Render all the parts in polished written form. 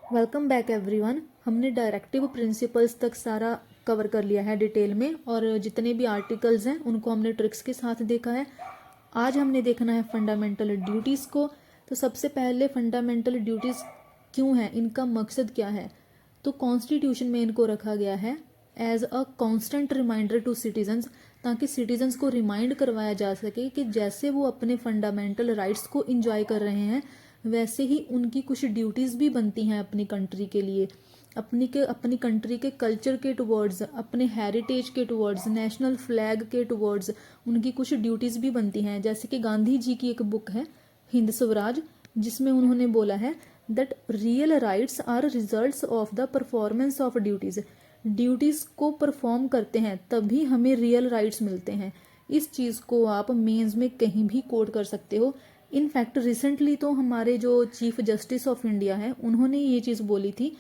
Welcome back everyone. हमने directive principles तक सारा कवर कर लिया है डिटेल में, और जितने भी आर्टिकल्स हैं उनको हमने ट्रिक्स के साथ देखा है। आज हमने देखना है फंडामेंटल ड्यूटीज़ को। तो सबसे पहले फंडामेंटल ड्यूटीज़ क्यों है, इनका मकसद क्या है। तो कॉन्स्टिट्यूशन में इनको रखा गया है as a constant reminder to citizens, ताकि सिटीजन्स को रिमाइंड करवाया जा सके कि जैसे वो अपने फंडामेंटल राइट्स को इंजॉय कर रहे हैं वैसे ही उनकी कुछ ड्यूटीज़ भी बनती हैं अपनी कंट्री के लिए, अपनी कंट्री के कल्चर के टुवर्ड्स, अपने हेरिटेज के टुवर्ड्स, नेशनल फ्लैग के टुवर्ड्स उनकी कुछ ड्यूटीज़ भी बनती हैं। जैसे कि गांधी जी की एक बुक है हिंद स्वराज, जिसमें उन्होंने बोला है that real rights are results of the performance of duties. Duties को परफॉर्म करते हैं तभी हमें रियल राइट्स मिलते हैं। इस चीज़ को आप मेंस में कहीं भी कोट कर सकते हो। इनफैक्ट रिसेंटली तो हमारे जो चीफ जस्टिस ऑफ इंडिया है उन्होंने ये चीज़ बोली थी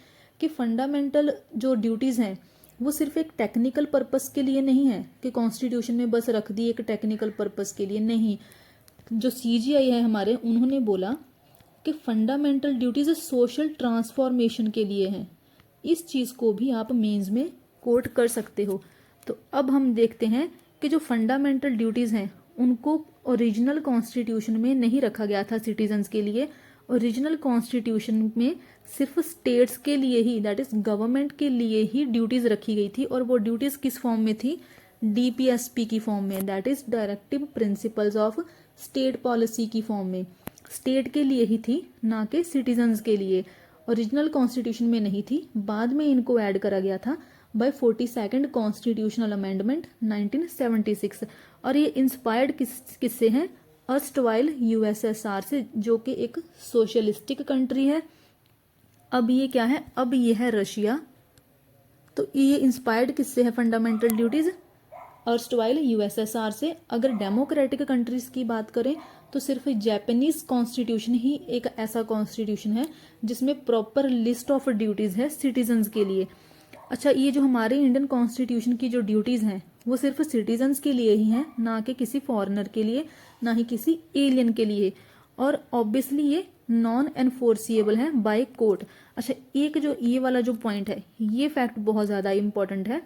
कि फंडामेंटल जो ड्यूटीज़ हैं वो सिर्फ एक टेक्निकल पर्पस के लिए नहीं है कि कॉन्स्टिट्यूशन में बस रख दी एक टेक्निकल पर्पस के लिए, नहीं। जो सीजीआई है हमारे, उन्होंने बोला कि फंडामेंटल ड्यूटीज़ सोशल ट्रांसफॉर्मेशन के लिए हैं। इस चीज़ को भी आप मेंस में कोट कर सकते हो। तो अब हम देखते हैं कि जो फंडामेंटल ड्यूटीज़ हैं उनको ओरिजिनल कॉन्स्टिट्यूशन में नहीं रखा गया था सिटीजन्स के लिए। ओरिजिनल कॉन्स्टिट्यूशन में सिर्फ स्टेट्स के लिए ही, दैट इज गवर्नमेंट के लिए ही ड्यूटीज़ रखी गई थी, और वो ड्यूटीज़ किस फॉर्म में थी, डीपीएसपी की फॉर्म में, that is directive principles of state policy की फॉर्म में। स्टेट के लिए ही थी, ना कि सिटीजन्स के लिए। ओरिजिनल कॉन्स्टिट्यूशन में नहीं थी, बाद में इनको ऐड करा गया था बाय 42nd कॉन्स्टिट्यूशनल अमेंडमेंट 1976। और ये इंस्पायर्ड किससे हैं, अर्स्टवाइल यूएसएसआर से, जो कि एक सोशलिस्टिक कंट्री है। अब ये क्या है, अब ये है रशिया। तो ये इंस्पायर्ड किससे है फंडामेंटल ड्यूटीज, अर्स्टवाइल यूएसएसआर से। अगर डेमोक्रेटिक कंट्रीज की बात करें तो सिर्फ जापानीज कॉन्स्टिट्यूशन ही एक ऐसा कॉन्स्टिट्यूशन है जिसमें प्रॉपर लिस्ट ऑफ ड्यूटीज है सिटीजन्स के लिए। अच्छा, ये जो हमारे इंडियन कॉन्स्टिट्यूशन की जो ड्यूटीज़ हैं वो सिर्फ सिटीजन्स के लिए ही हैं, ना कि किसी फॉरेनर के लिए, ना ही किसी एलियन के लिए। और ऑब्वियसली ये नॉन एनफोर्सिएबल है बाय कोर्ट। अच्छा, एक जो ये वाला जो पॉइंट है, ये फैक्ट बहुत ज़्यादा इंपॉर्टेंट है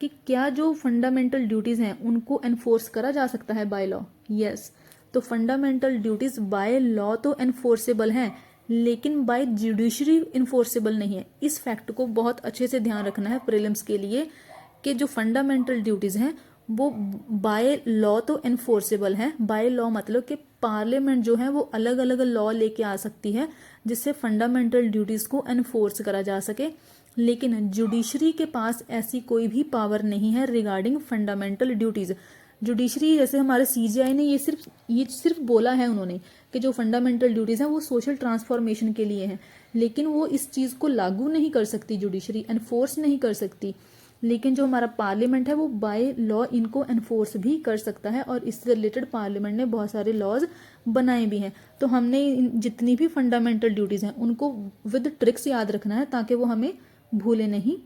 कि क्या जो फंडामेंटल ड्यूटीज़ हैं उनको एनफोर्स करा जा सकता है बाय लॉ। यस, तो फंडामेंटल ड्यूटीज़ बाय लॉ तो एनफोर्सेबल हैं, लेकिन बाय जुडिशरी इन्फोर्सेबल नहीं है। इस फैक्ट को बहुत अच्छे से ध्यान रखना है प्रीलिम्स के लिए कि जो फंडामेंटल ड्यूटीज़ हैं वो बाय लॉ तो इन्फोर्सेबल हैं। बाय लॉ मतलब कि पार्लियामेंट जो है वो अलग अलग लॉ लेके आ सकती है जिससे फंडामेंटल ड्यूटीज़ को इन्फोर्स करा जा सके, लेकिन जुडिशरी के पास ऐसी कोई भी पावर नहीं है रिगार्डिंग फंडामेंटल ड्यूटीज़। जुडिशरी जैसे हमारे सीजीआई ने ये सिर्फ बोला है उन्होंने कि जो फंडामेंटल ड्यूटीज़ हैं वो सोशल ट्रांसफॉर्मेशन के लिए हैं, लेकिन वो इस चीज़ को लागू नहीं कर सकती, जुडिशरी एनफोर्स नहीं कर सकती। लेकिन जो हमारा पार्लियामेंट है वो बाय लॉ इनको एनफोर्स भी कर सकता है, और इससे रिलेटेड पार्लियामेंट ने बहुत सारे लॉज बनाए भी हैं। तो हमने जितनी भी फंडामेंटल ड्यूटीज़ हैं उनको विद ट्रिक्स याद रखना है ताकि वो हमें भूले नहीं।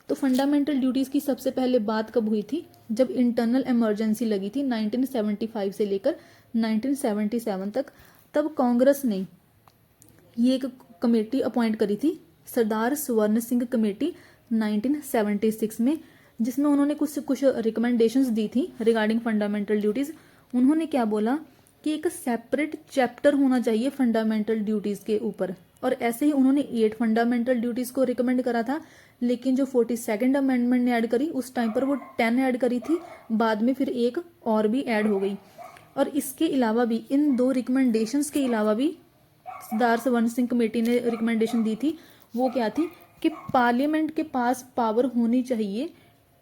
तो फंडामेंटल ड्यूटीज़ की सबसे पहले बात कब हुई थी, जब इंटरनल इमरजेंसी लगी थी 1975 से लेकर 1977 तक। तब कांग्रेस ने ये एक कमेटी अपॉइंट करी थी, सरदार स्वर्ण सिंह कमेटी 1976 में, जिसमें उन्होंने कुछ रिकमेंडेशंस दी थी रिगार्डिंग फंडामेंटल ड्यूटीज़। उन्होंने क्या बोला कि एक सेपरेट चैप्टर होना चाहिए फंडामेंटल ड्यूटीज़ के ऊपर, और ऐसे ही उन्होंने 8 फंडामेंटल ड्यूटीज़ को रिकमेंड करा था। लेकिन जो 42nd अमेंडमेंट ने ऐड करी उस टाइम पर वो 10 ऐड करी थी, बाद में फिर एक और भी ऐड हो गई। और इसके अलावा भी, इन 2 रिकमेंडेशंस के अलावा भी सरदार स्वर्ण सिंह कमेटी ने रिकमेंडेशन दी थी। वो क्या थी कि पार्लियामेंट के पास पावर होनी चाहिए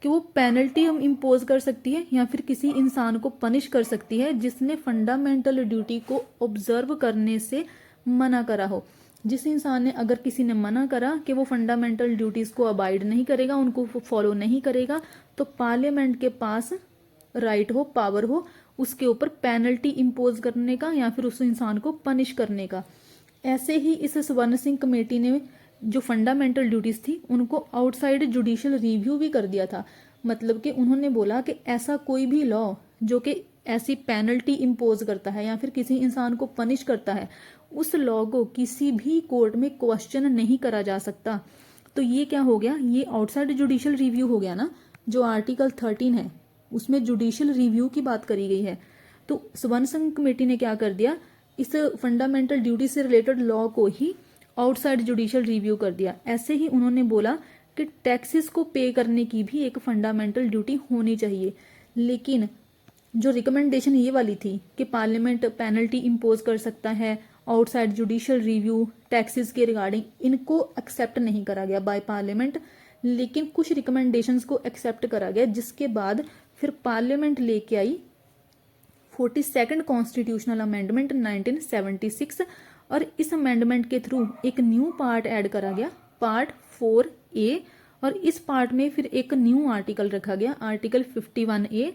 कि वो पेनल्टी हम इम्पोज कर सकती है या फिर किसी इंसान को पनिश कर सकती है जिसने फंडामेंटल ड्यूटी को ऑब्जर्व करने से मना करा हो। जिस इंसान ने, अगर किसी ने मना करा कि वो फंडामेंटल ड्यूटीज़ को अबाइड नहीं करेगा, उनको फॉलो नहीं करेगा, तो पार्लियामेंट के पास राइट हो, पावर हो उसके ऊपर पेनल्टी इम्पोज करने का या फिर उस इंसान को पनिश करने का। ऐसे ही इस स्वर्ण सिंह कमेटी ने जो फंडामेंटल ड्यूटीज़ थी उनको आउटसाइड जुडिशियल रिव्यू भी कर दिया था। मतलब कि उन्होंने बोला कि ऐसा कोई भी लॉ जो कि ऐसी पेनल्टी इम्पोज करता है या फिर किसी इंसान को पनिश करता है, उस लॉ को किसी भी कोर्ट में क्वेश्चन नहीं करा जा सकता। तो ये क्या हो गया, ये आउटसाइड जुडिशियल रिव्यू हो गया ना। जो आर्टिकल 13 है उसमें जुडिशियल रिव्यू की बात करी गई है। तो वन संघ कमेटी ने क्या कर दिया, इस फंडामेंटल ड्यूटी से रिलेटेड लॉ को ही आउटसाइड जुडिशियल रिव्यू कर दिया। ऐसे ही उन्होंने बोला कि टैक्सेस को पे करने की भी एक फंडामेंटल ड्यूटी होनी चाहिए। लेकिन जो रिकमेंडेशन ये वाली थी कि पार्लियामेंट पेनल्टी इम्पोज कर सकता है, आउटसाइड जुडिशियल रिव्यू, टैक्सेस के रिगार्डिंग, इनको एक्सेप्ट नहीं करा गया बाय पार्लियामेंट। लेकिन कुछ रिकमेंडेशंस को एक्सेप्ट करा गया, जिसके बाद फिर पार्लियामेंट लेके आई 42nd कॉन्स्टिट्यूशनल अमेंडमेंट 1976। और इस अमेंडमेंट के थ्रू एक न्यू पार्ट ऐड करा गया, पार्ट 4A। और इस पार्ट में फिर एक न्यू आर्टिकल रखा गया, आर्टिकल 51A।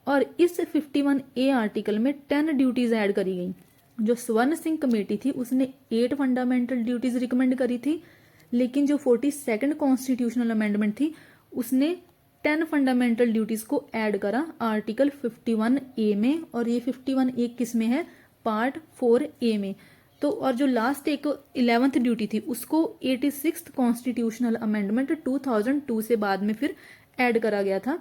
और इस 51A आर्टिकल में 10 ड्यूटीज ऐड करी गई। जो स्वर्ण सिंह कमेटी थी उसने 8 फंडामेंटल ड्यूटीज रिकमेंड करी थी, लेकिन जो 42nd कॉन्स्टिट्यूशनल अमेंडमेंट थी उसने 10 फंडामेंटल ड्यूटीज को ऐड करा आर्टिकल 51A में। और ये 51A किस में है, पार्ट 4A में। तो और जो लास्ट एक 11th ड्यूटी थी उसको 86th कॉन्स्टिट्यूशनल अमेंडमेंट 2002 से बाद में फिर ऐड करा गया था।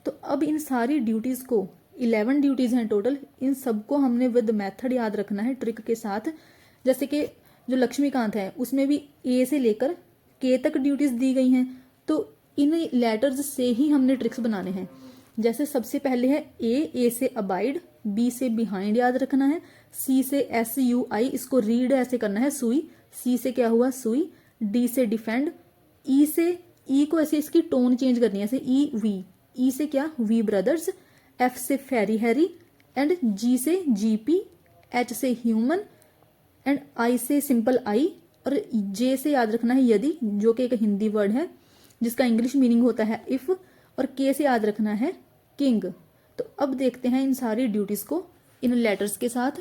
तो अब इन सारी ड्यूटीज को, 11 ड्यूटीज हैं टोटल, इन सबको हमने विद मेथड याद रखना है, ट्रिक के साथ। जैसे कि जो लक्ष्मीकांत है उसमें भी ए से लेकर के तक ड्यूटीज दी गई हैं। तो इन लेटर्स से ही हमने ट्रिक्स बनाने हैं। जैसे सबसे पहले है ए से अबाइड, बी से बिहाइंड याद रखना है, सी से SUI, इसको रीड ऐसे करना है सुई, सी से क्या हुआ सुई, डी से डिफेंड, ई से, ई को ऐसे इसकी टोन चेंज करनी है ऐसे ई से क्या वी ब्रदर्स, एफ से फेरी हैरी, एंड जी से GP, एच से ह्यूमन, एंड आई से सिंपल आई, और जे से याद रखना है यदि, जो कि एक हिंदी वर्ड है जिसका इंग्लिश मीनिंग होता है इफ, और के से याद रखना है किंग। तो अब देखते हैं इन सारी ड्यूटीज को इन लेटर्स के साथ।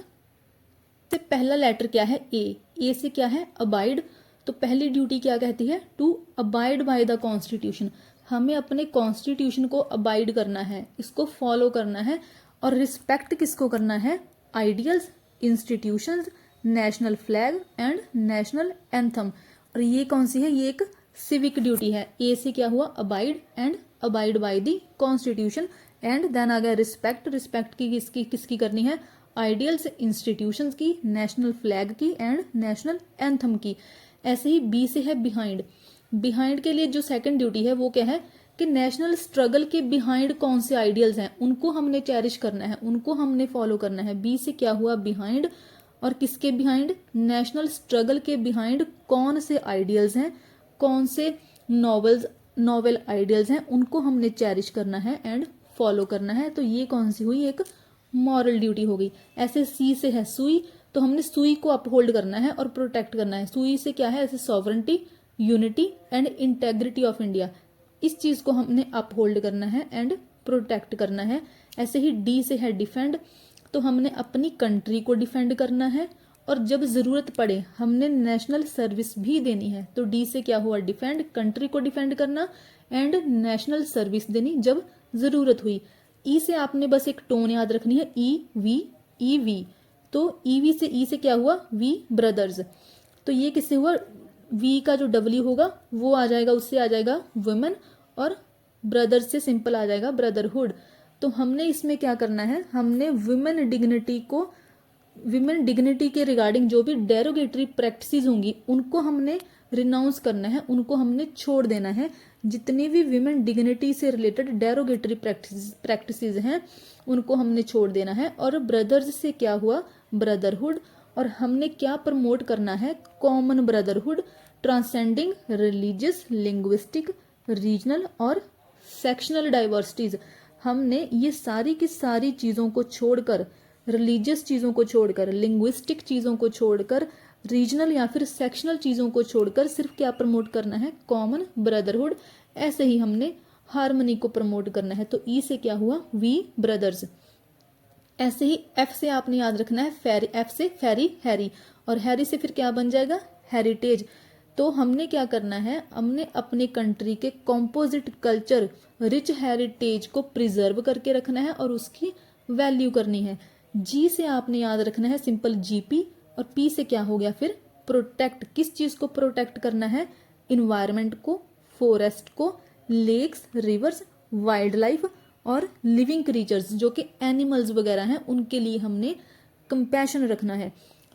तो पहला लेटर क्या है, ए से क्या है अबाइड। तो पहली ड्यूटी क्या कहती है, to abide by the constitution. हमें अपने कॉन्स्टिट्यूशन को अबाइड करना है, इसको फॉलो करना है। और रिस्पेक्ट किसको करना है, ideals, institutions, national flag and national anthem. और ये कौन सी है, ये एक सिविक ड्यूटी है। ए से क्या हुआ abide, and abide by the constitution, and then आ गया रिस्पेक्ट। रिस्पेक्ट की किसकी करनी है, आइडियल्स, इंस्टीट्यूशंस की, नेशनल फ्लैग की, एंड नेशनल एंथम की। ऐसे ही बी से है बिहाइंड। बिहाइंड के लिए जो सेकंड ड्यूटी है वो क्या है कि नेशनल स्ट्रगल के बिहाइंड कौन से आइडियल्स हैं उनको हमने चेरिश करना है, उनको हमने फॉलो करना है। बी से क्या हुआ बिहाइंड, और किसके बिहाइंड, नेशनल स्ट्रगल के बिहाइंड कौन से आइडियल्स हैं, कौन से नॉवेल आइडियल्स हैं, उनको हमने चेरिश करना है एंड फॉलो करना है। तो ये कौन सी हुई, एक मॉरल ड्यूटी हो गई। ऐसे सी से है सुई, तो हमने सुई को अपहोल्ड करना है और प्रोटेक्ट करना है। सुई से क्या है, ऐसे sovereignty, unity and integrity of India, इस चीज को हमने अपहोल्ड करना है एंड प्रोटेक्ट करना है। ऐसे ही डी से है डिफेंड, तो हमने अपनी कंट्री को डिफेंड करना है, और जब जरूरत पड़े हमने नेशनल सर्विस भी देनी है। तो डी से क्या हुआ डिफेंड, कंट्री को डिफेंड करना एंड नेशनल सर्विस देनी जब जरूरत हुई। ई से आपने बस एक टोन याद रखनी है, ई वी। तो ईवी से ई से क्या हुआ वी ब्रदर्स। तो ये किससे हुआ, वी का जो डब्ल्यू होगा वो आ जाएगा, उससे आ जाएगा वुमेन, और ब्रदर्स से सिंपल आ जाएगा ब्रदरहुड। तो हमने इसमें क्या करना है, हमने वुमेन डिग्निटी के रिगार्डिंग जो भी डेरोगेटरी प्रैक्टिसेस होंगी उनको हमने रिनाउंस करना है, उनको हमने छोड़ देना है। जितनी भी विमेन डिग्निटी से रिलेटेड डेरोगेटरी प्रैक्टिसेस हैं उनको हमने छोड़ देना है। और ब्रदर्स से क्या हुआ ब्रदरहुड, और हमने क्या प्रमोट करना है, common brotherhood transcending religious, linguistic, regional और सेक्शनल डाइवर्सिटीज। हमने ये सारी की सारी चीज़ों को छोड़कर, रिलीजियस चीज़ों को छोड़कर, लिंग्विस्टिक चीज़ों को छोड़कर, रीजनल या फिर सेक्शनल चीज़ों को छोड़कर सिर्फ क्या प्रमोट करना है, कॉमन ब्रदरहुड। ऐसे ही हमने हार्मनी को प्रमोट करना है। तो ई से क्या हुआ वी ब्रदर्स। ऐसे ही एफ से आपने याद रखना है फेरी, एफ से फेरी हैरी, और हैरी से फिर क्या बन जाएगा हेरिटेज। तो हमने क्या करना है, हमने अपने कंट्री के कॉम्पोजिट कल्चर, रिच हेरिटेज को प्रिजर्व करके रखना है और उसकी वैल्यू करनी है। जी से आपने याद रखना है सिंपल GP, और पी से क्या हो गया फिर प्रोटेक्ट, किस चीज को प्रोटेक्ट करना है, इन्वायरमेंट को, फॉरेस्ट को, लेक्स, रिवर्स, वाइल्ड लाइफ और लिविंग क्रीचर्स जो कि एनिमल्स वगैरह हैं उनके लिए हमने कंपैशन रखना है।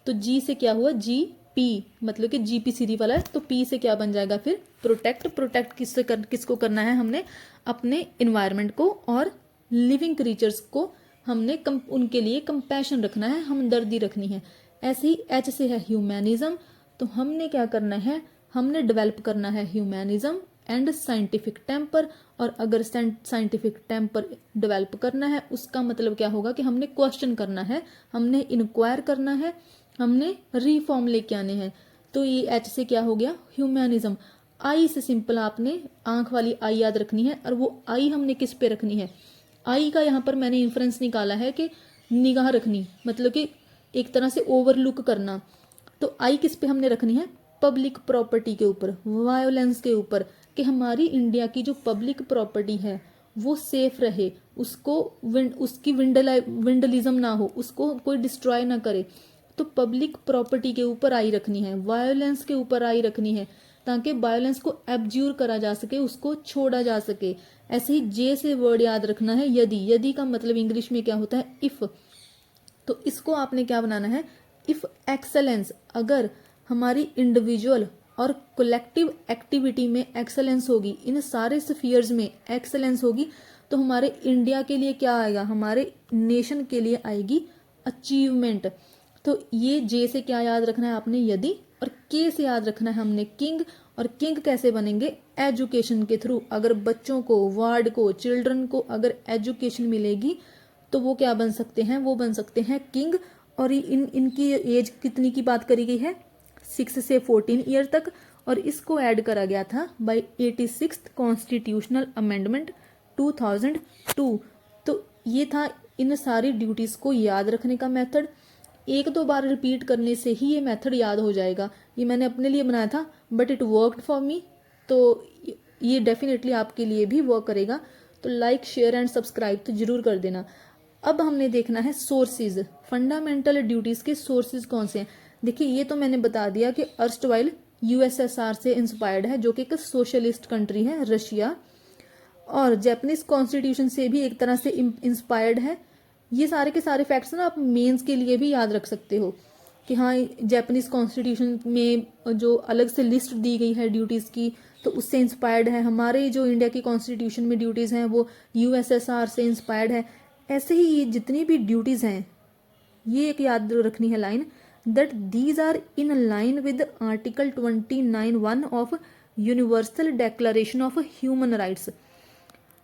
तो जी से क्या हुआ, जी पी मतलब कि जीपी सीरी वाला है, तो पी से क्या बन जाएगा फिर प्रोटेक्ट। प्रोटेक्ट किसको करना है हमने, अपने इन्वायरमेंट को, और लिविंग क्रीचर्स को हमने उनके लिए कंपैशन रखना है, हमदर्दी रखनी है। ऐसे ही एच से है ह्यूमैनिज्म, तो हमने क्या करना है, हमने डेवलप करना है ह्यूमैनिज्म एंड साइंटिफिक टेम्पर। और अगर साइंटिफिक टेम्पर डेवलप करना है उसका मतलब क्या होगा कि हमने क्वेश्चन करना है, हमने इंक्वायर करना है, हमने रिफॉर्म लेके आने हैं। तो ये एच से क्या हो गया, ह्यूमैनिज्म। आई से सिंपल आपने आंख वाली आई याद रखनी है, और वो आई हमने किस पे रखनी है, आई का यहाँ पर मैंने इन्फ्रेंस निकाला है कि निगाह रखनी, मतलब कि एक तरह से ओवरलुक करना। तो आई किस पे हमने रखनी है, पब्लिक प्रॉपर्टी के ऊपर, वायोलेंस के ऊपर, कि हमारी इंडिया की जो पब्लिक प्रॉपर्टी है वो सेफ रहे, उसको उसकी विंडलिज्म ना हो, उसको कोई डिस्ट्रॉय ना करे। तो पब्लिक प्रॉपर्टी के ऊपर आई रखनी है, वायोलेंस के ऊपर आई रखनी है, ताकि वायोलेंस को एब्ज्यूर करा जा सके, उसको छोड़ा जा सके। ऐसे ही जे से वर्ड याद रखना है, यदि। यदि का मतलब इंग्लिश में क्या होता है, इफ। तो इसको आपने क्या बनाना है, इफ एक्सेलेंस, अगर हमारी इंडिविजुअल और कलेक्टिव एक्टिविटी में एक्सेलेंस होगी, इन सारे स्फीयर्स में एक्सेलेंस होगी, तो हमारे इंडिया के लिए क्या आएगा, हमारे नेशन के लिए आएगी अचीवमेंट। तो ये जे से क्या याद रखना है आपने, यदि। और के से याद रखना है हमने किंग। और किंग कैसे बनेंगे, एजुकेशन के थ्रू। अगर बच्चों को, वार्ड को, चिल्ड्रन को अगर एजुकेशन मिलेगी तो वो क्या बन सकते हैं, वो बन सकते हैं किंग। और इनकी एज कितनी की बात करी गई है, 6 से 14 ईयर तक। और इसको ऐड करा गया था बाय 86 कॉन्स्टिट्यूशनल अमेंडमेंट 2002। तो ये था इन सारी ड्यूटीज को याद रखने का मेथड। एक दो बार रिपीट करने से ही ये मेथड याद हो जाएगा। ये मैंने अपने लिए बनाया था but it worked for me, तो ये डेफिनेटली आपके लिए भी वर्क करेगा। तो लाइक, शेयर एंड सब्सक्राइब तो जरूर कर देना। अब हमने देखना है सोर्सेज, फंडामेंटल ड्यूटीज के सोर्सेज कौन से हैं। देखिए ये तो मैंने बता दिया कि अर्स्टवाइल यूएसएसआर से इंस्पायर्ड है, जो कि एक सोशलिस्ट कंट्री है रशिया, और जापानीज कॉन्स्टिट्यूशन से भी एक तरह से इंस्पायर्ड है। ये सारे के सारे फैक्ट्स ना आप मेंस के लिए भी याद रख सकते हो कि हाँ जापानीज कॉन्स्टिट्यूशन में जो अलग से लिस्ट दी गई है ड्यूटीज की, तो उससे इंस्पायर्ड है। हमारे जो इंडिया की कॉन्स्टिट्यूशन में ड्यूटीज हैं वो यूएसएसआर से इंस्पायर्ड है। ऐसे ही ये जितनी भी ड्यूटीज हैं, ये एक याद रखनी है line, that these are in line with article 29(1) of universal declaration of human rights.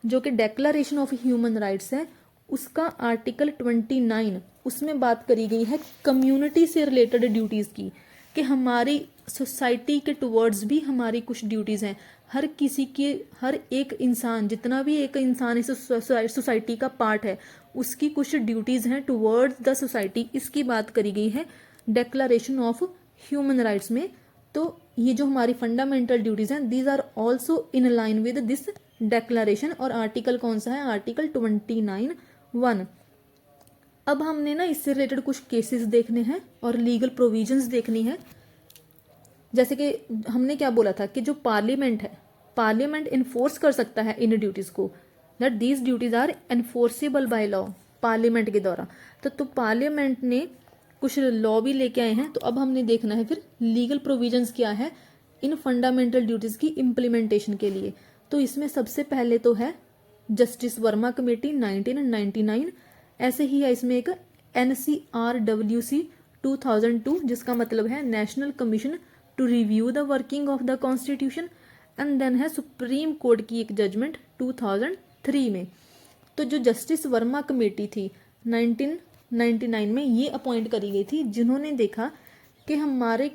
जो कि डेक्लरेशन ऑफ ह्यूमन राइट्स है, उसका आर्टिकल 29 उसमें बात करी गई है कम्युनिटी से रिलेटेड ड्यूटीज की, कि हमारी सोसाइटी के टुवर्ड्स भी हमारी कुछ ड्यूटीज हैं। हर किसी के, हर एक इंसान, जितना भी एक इंसान इस सोसाइटी का पार्ट है, उसकी कुछ ड्यूटीज हैं टुवर्ड्स द सोसाइटी। इसकी बात करी गई है डेक्लरेशन ऑफ ह्यूमन राइट्स में। तो ये जो हमारी फंडामेंटल ड्यूटीज हैं, these are also in line with this declaration. और आर्टिकल कौन सा है, आर्टिकल 29(1). अब हमने ना इससे रिलेटेड कुछ केसेस देखने हैं और लीगल प्रोविजंस देखनी है। जैसे कि हमने क्या बोला था कि जो पार्लियामेंट है, पार्लियामेंट इन्फोर्स कर सकता है इन ड्यूटीज को, that these duties are enforceable by law, parliament के द्वारा। तो पार्लियामेंट ने कुछ लॉ भी लेके आए हैं। तो अब हमने देखना है फिर लीगल प्रोविजंस क्या है इन फंडामेंटल ड्यूटीज की इम्प्लीमेंटेशन के लिए। तो इसमें सबसे पहले तो है जस्टिस वर्मा कमेटी 1999। ऐसे ही है इसमें एक NCRWC 2002, जिसका मतलब है national commission to review the working of the constitution. And then है सुप्रीम कोर्ट की एक जजमेंट 2003 में। तो जो जस्टिस वर्मा कमेटी थी 1999 में ये अपॉइंट करी गई थी, जिन्होंने देखा कि हमारे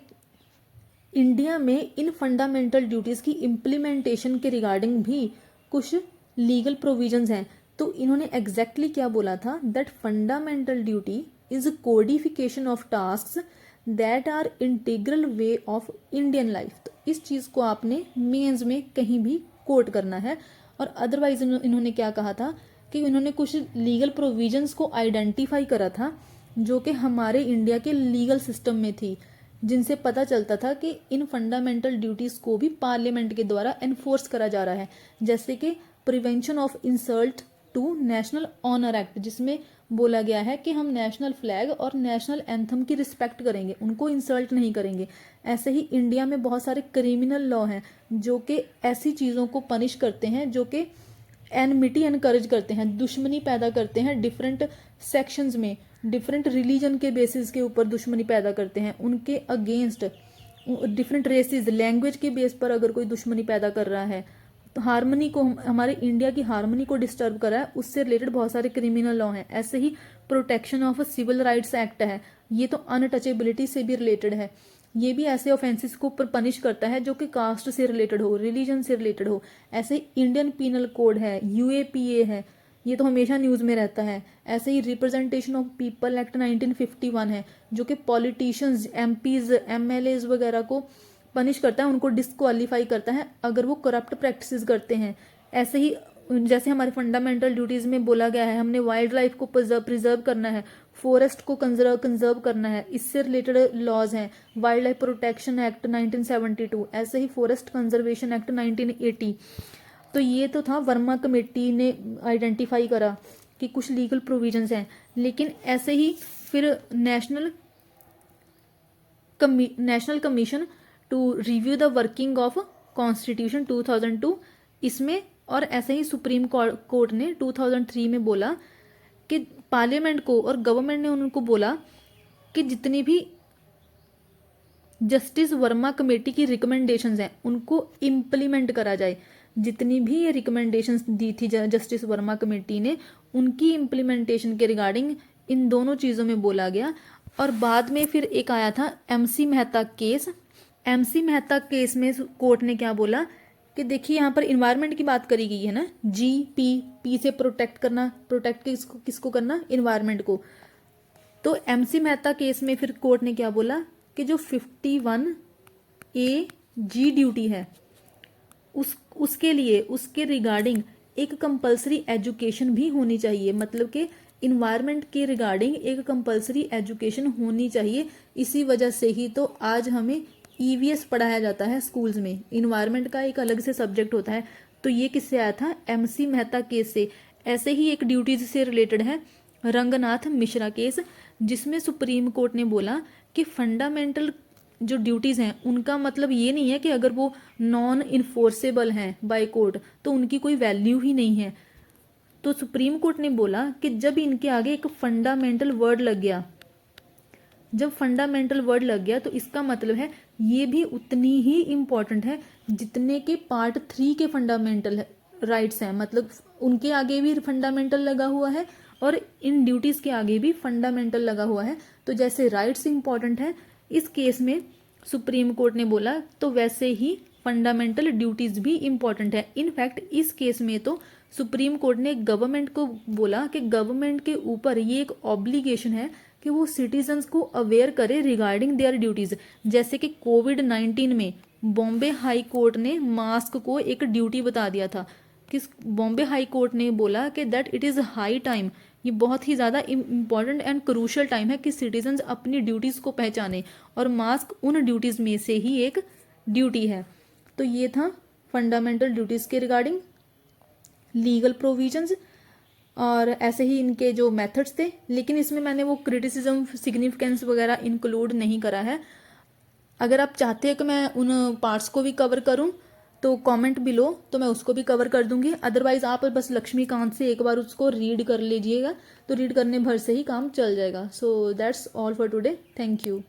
इंडिया में इन फंडामेंटल ड्यूटीज की इम्प्लीमेंटेशन के रिगार्डिंग भी कुछ लीगल प्रोविजंस हैं। तो इन्होंने एग्जैक्टली क्या बोला था, that fundamental duty is codification of tasks that are integral way of Indian life. तो इस चीज को आपने मेंस में कहीं भी कोट करना है। और अदरवाइज इन्होंने क्या कहा था कि इन्होंने कुछ लीगल प्रोविजंस को आइडेंटिफाई करा था जो कि हमारे इंडिया के लीगल सिस्टम में थी, जिनसे पता चलता था कि इन फंडामेंटल ड्यूटीज़ को भी पार्लियामेंट के द्वारा एनफोर्स करा जा रहा है। जैसे कि prevention of insult to national honour act, जिसमें बोला गया है कि हम नेशनल फ्लैग और नेशनल एंथम की रिस्पेक्ट करेंगे, उनको इंसल्ट नहीं करेंगे। ऐसे ही इंडिया में बहुत सारे क्रिमिनल लॉ हैं जो कि ऐसी चीज़ों को पनिश करते हैं जो कि एनमिटी एनकरेज करते हैं, दुश्मनी पैदा करते हैं, डिफरेंट सेक्शंस में डिफरेंट रिलीजन के बेसिस के ऊपर दुश्मनी पैदा करते हैं, उनके अगेंस्ट डिफरेंट रेसेस लैंग्वेज के बेस पर अगर कोई दुश्मनी पैदा कर रहा है, तो हारमोनी को, हमारे इंडिया की हारमोनी को डिस्टर्ब कर रहा है, उससे रिलेटेड बहुत सारे क्रिमिनल लॉ हैं। ऐसे ही protection of civil rights act है, ये तो अनटचेबिलिटी से भी रिलेटेड है। ये भी ऐसे ऑफेंसेस को पनिश करता है जो कि कास्ट से रिलेटेड हो, रिलीजन से रिलेटेड हो। ऐसे ही इंडियन पीनल कोड है, यूएपीए है, ये तो हमेशा न्यूज़ में रहता है। ऐसे ही रिप्रेजेंटेशन ऑफ पीपल एक्ट 1951 है, जो कि पॉलिटिशियंस, एमपीज, एमएलएज वगैरह को पनिश करता है, उनको डिस्क्वालीफाई करता है अगर वो करप्ट प्रैक्टिसेस करते हैं। ऐसे ही जैसे हमारे फंडामेंटल ड्यूटीज़ में बोला गया है, हमने वाइल्ड लाइफ को प्रिजर्व करना है, फॉरेस्ट को कंजर्व करना है, इससे रिलेटेड लॉज हैं। वाइल्ड लाइफ प्रोटेक्शन एक्ट 1972, ऐसे ही फॉरेस्ट कंजर्वेशन एक्ट 1980। तो ये तो था, वर्मा कमेटी ने आइडेंटिफाई करा कि कुछ लीगल प्रोविजंस हैं। लेकिन ऐसे ही फिर national commission to review the working of constitution 2002, इसमें, और ऐसे ही सुप्रीम कोर्ट ने 2003 में बोला कि पार्लियामेंट को और गवर्नमेंट ने उनको बोला कि जितनी भी जस्टिस वर्मा कमेटी की रिकमेंडेशंस हैं उनको इम्प्लीमेंट करा जाए। जितनी भी ये रिकमेंडेशंस दी थी जस्टिस वर्मा कमेटी ने, उनकी इम्प्लीमेंटेशन के रिगार्डिंग इन दोनों चीज़ों में बोला गया। और बाद में फिर एक आया था MC Mehta case. MC Mehta case में कोर्ट ने क्या बोला कि देखिए यहाँ पर इन्वायरमेंट की बात करी गई है ना, पी से प्रोटेक्ट करना, प्रोटेक्ट किसको करना, इन्वायरमेंट को। तो एमसी मेहता केस में फिर कोर्ट ने क्या बोला कि जो 51A(G) ड्यूटी है उसके लिए, उसके रिगार्डिंग एक कंपलसरी एजुकेशन भी होनी चाहिए। मतलब कि इन्वायरमेंट के रिगार्डिंग एक कंपलसरी एजुकेशन होनी चाहिए। इसी वजह से ही तो आज हमें ईवीएस पढ़ाया जाता है स्कूल्स में, इन्वायरमेंट का एक अलग से सब्जेक्ट होता है। तो ये किससे आया था, एमसी मेहता केस से। ऐसे ही एक ड्यूटीज से रिलेटेड है रंगनाथ मिश्रा केस, जिसमें सुप्रीम कोर्ट ने बोला कि फंडामेंटल जो ड्यूटीज़ हैं उनका मतलब ये नहीं है कि अगर वो नॉन इन्फोर्सेबल हैं बाय कोर्ट तो उनकी कोई वैल्यू ही नहीं है। तो सुप्रीम कोर्ट ने बोला कि जब इनके आगे एक फंडामेंटल वर्ड लग गया, जब फंडामेंटल वर्ड लग गया तो इसका मतलब है ये भी उतनी ही इम्पॉर्टेंट है जितने के पार्ट 3 के फंडामेंटल राइट्स हैं। मतलब उनके आगे भी फंडामेंटल लगा हुआ है और इन ड्यूटीज़ के आगे भी फंडामेंटल लगा हुआ है। तो जैसे राइट्स इंपॉर्टेंट है इस केस में सुप्रीम कोर्ट ने बोला, तो वैसे ही फंडामेंटल ड्यूटीज़ भी इम्पॉर्टेंट है। इनफैक्ट इस केस में तो सुप्रीम कोर्ट ने गवर्नमेंट को बोला कि गवर्नमेंट के ऊपर ये एक ऑब्लिगेशन है कि वो सिटीजन्स को अवेयर करे रिगार्डिंग देयर ड्यूटीज़। जैसे कि कोविड-19 में बॉम्बे हाई कोर्ट ने मास्क को एक ड्यूटी बता दिया था। किस बॉम्बे हाई कोर्ट ने बोला कि that it is high time, ये बहुत ही ज़्यादा इम्पॉर्टेंट एंड क्रूशल टाइम है कि सिटीजन्स अपनी ड्यूटीज़ को पहचाने, और मास्क उन ड्यूटीज़ में से ही एक ड्यूटी है। तो ये था फंडामेंटल ड्यूटीज़ के रिगार्डिंग लीगल प्रोविजंस, और ऐसे ही इनके जो मेथड्स थे। लेकिन इसमें मैंने वो क्रिटिसिज्म, सिग्निफिकेंस वगैरह इंक्लूड नहीं करा है। अगर आप चाहते हैं कि मैं उन पार्ट्स को भी कवर करूं तो कमेंट बिलो, तो मैं उसको भी कवर कर दूंगी। अदरवाइज आप बस लक्ष्मीकांत से एक बार उसको रीड कर लीजिएगा, तो रीड करने भर से ही काम चल जाएगा। So that's all for today, thank you.